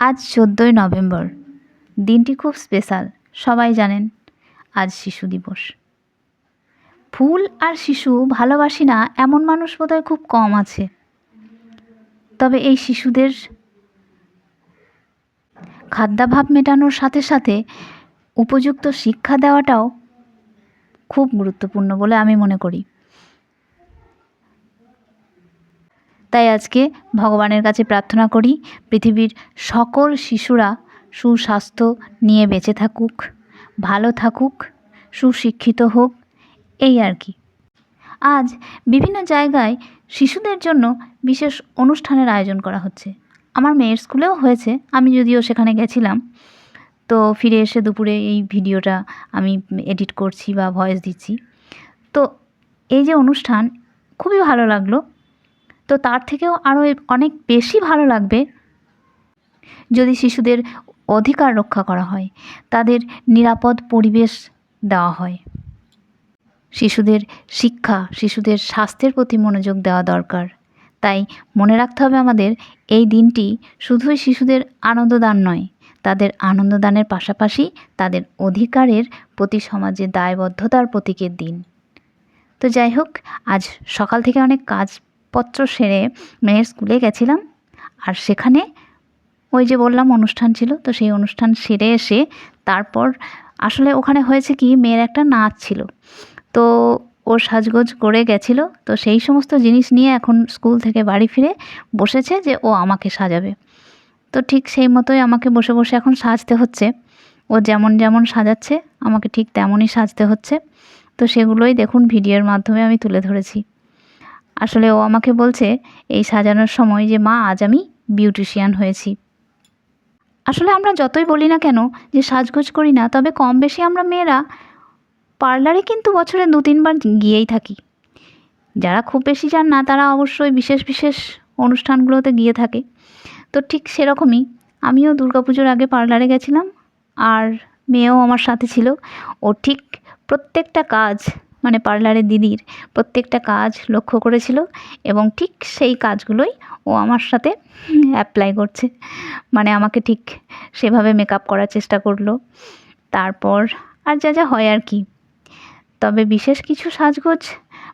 আজ 14ই নভেম্বর। দিনটি খুব স্পেশাল, সবাই জানেন। আজ শিশু দিবস। ফুল আর শিশু ভালোবাসি না এমন মানুষ বোধহয় খুব কম আছে। তবে এই শিশুদের খাদ্যাভাব মেটানোর সাথে সাথে উপযুক্ত শিক্ষা দেওয়াটাও খুব গুরুত্বপূর্ণ বলে আমি মনে করি। তাই আজকে ভগবানের কাছে প্রার্থনা করি পৃথিবীর সকল শিশুরা সুস্বাস্থ্য নিয়ে বেঁচে থাকুক, ভালো থাকুক, সুশিক্ষিত হোক, এই আর কি। আজ বিভিন্ন জায়গায় শিশুদের জন্য বিশেষ অনুষ্ঠানের আয়োজন করা হচ্ছে। আমার মেয়ের স্কুলেও হয়েছে, আমি যদিও সেখানে গেছিলাম। তো ফিরে এসে দুপুরে এই ভিডিওটা আমি এডিট করছি বা ভয়েস দিচ্ছি। তো এই যে অনুষ্ঠান, খুবই ভালো লাগলো। তো তার থেকেও আরও অনেক বেশি ভালো লাগবে যদি শিশুদের অধিকার রক্ষা করা হয়, তাদের নিরাপদ পরিবেশ দেওয়া হয়। শিশুদের শিক্ষা, শিশুদের স্বাস্থ্যের প্রতি মনোযোগ দেওয়া দরকার। তাই মনে রাখতে হবে আমাদের, এই দিনটি শুধুই শিশুদের আনন্দদান নয়, তাদের আনন্দদানের পাশাপাশি তাদের অধিকারের প্রতি সমাজের দায়বদ্ধতার প্রতীকের দিন। তো যাই হোক, আজ সকাল থেকে অনেক কাজপত্র সেরে মেয়ের স্কুলে গেছিলাম। আর সেখানে ওই যে বললাম অনুষ্ঠান ছিল, তো সেই অনুষ্ঠান সেরে এসে তারপর আসলে ওখানে হয়েছে কি, মেয়ের একটা নাচ ছিল। তো ও সাজগোজ করে গেছিলো, তো সেই সমস্ত জিনিস নিয়ে এখন স্কুল থেকে বাড়ি ফিরে বসেছে যে ও আমাকে সাজাবে। তো ঠিক সেই মতোই আমাকে বসে বসে এখন সাজতে হচ্ছে। ও যেমন যেমন সাজাচ্ছে আমাকে ঠিক তেমনই সাজতে হচ্ছে। তো সেগুলোই দেখুন ভিডিওর মাধ্যমে আমি তুলে ধরেছি। আসলে ও আমাকে বলছে এই সাজানোর সময় যে মা, আজ আমি বিউটিশিয়ান হয়েছি। আসলে আমরা যতই বলি না কেন যে সাজগোজ করি না, তবে কম বেশি আমরা মেয়েরা পার্লারে কিন্তু বছরে 2-3 বার গিয়েই থাকি। যারা খুব বেশি যান না, তারা অবশ্যই বিশেষ বিশেষ অনুষ্ঠানগুলোতে গিয়ে থাকে। তো ঠিক সেরকমই আমিও দুর্গাপুজোর আগে পার্লারে গেছিলাম, আর মেয়েও আমার সাথে ছিল। ও ঠিক প্রত্যেকটা কাজ, মানে পার্লারের দিদির প্রত্যেকটা কাজ লক্ষ্য করেছিল এবং ঠিক সেই কাজগুলোই ও আমার সাথে অ্যাপ্লাই করছে। মানে আমাকে ঠিক সেভাবে মেকআপ করার চেষ্টা করলো। তারপর আর যা যা হয় আর কি। তবে বিশেষ কিছু সাজগোজ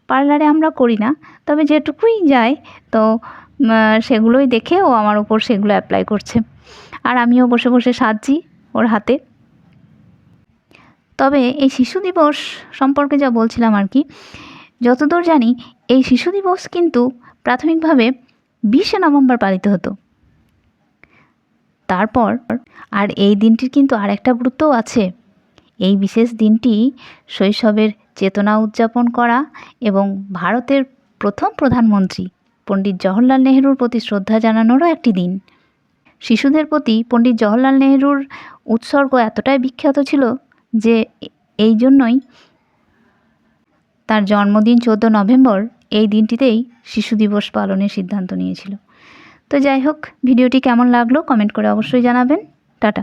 পার্লারে আমরা করি না, তবে যেটুকুই যায় তো সেগুলোই দেখে ও আমার উপর সেগুলো অ্যাপ্লাই করছে। আর আমিও বসে বসে সাজছি ওর হাতে। তবে এই শিশু দিবস সম্পর্কে যা বলছিলাম আর কি, যতদূর জানি এই শিশু দিবস কিন্তু প্রাথমিকভাবে 20শে নভেম্বর পালিত হতো। তারপর আর এই দিনটির কিন্তু আর একটা গুরুত্বও আছে। এই বিশেষ দিনটি শৈশবের চেতনা উদযাপন করা এবং ভারতের প্রথম প্রধানমন্ত্রী পণ্ডিত জওহরলাল নেহরুর প্রতি শ্রদ্ধা জানানোরও একটি দিন। শিশুদের প্রতি পণ্ডিত জওহরলাল নেহরুর উৎসর্গ এতটাই বিখ্যাত ছিল যে এই জন্যই তার জন্মদিন 14 নভেম্বর এই দিনটিতেই শিশু দিবস পালনের সিদ্ধান্ত নিয়েছিল। তো যাই হোক, ভিডিওটি কেমন লাগলো কমেন্ট করে অবশ্যই জানাবেন। টাটা।